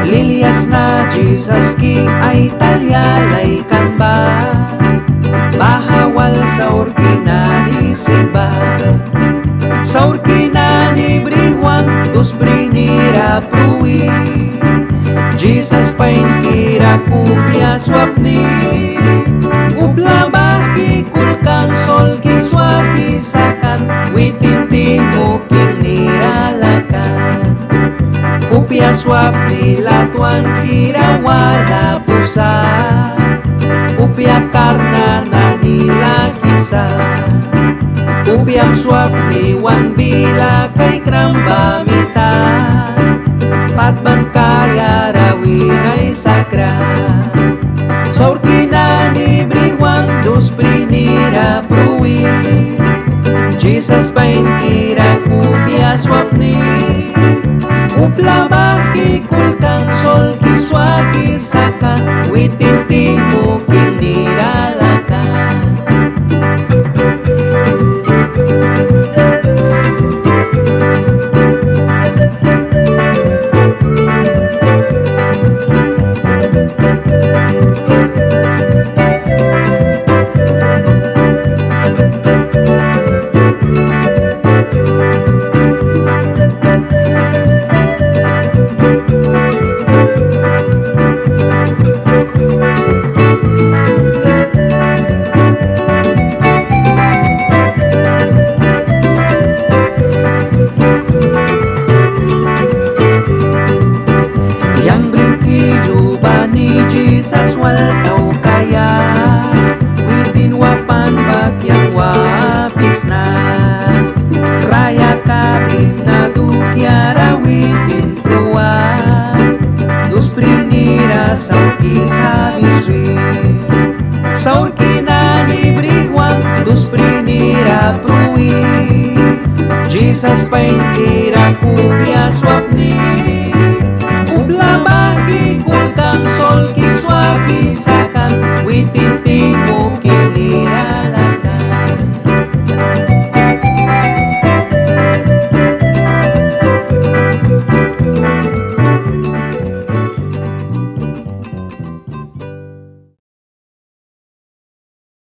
Lilias na Jesus ki ay talyalay kan ba, bahawal sa orkinani simba. Sa orkinani briwan dos brinira prui, Jesus pain kira kupya swapni. Ubla baki kulkan sol kiswaki sakan, witinti mo kiniralakan. Kupya swapni latuan kira wala pusa, kupya karna na nila kisa. Kupyang swapni wan bila kay kramba mita, patban kaya rawin ay sakra. Saurkina ni briwan dos prinira prui, Jesus pain kira kupya swapni. Upla baki kulkang sol kiswaki sakan, witinti mo kiniralakan. Jesus wal tau kaya, witin wapan bakyang wapis na. Raya kabin na dukyara witin tua, dos prinira sauki sa miswi. Saurki na libriwan dos prinira prui, Jesus pain kira kupya swapni.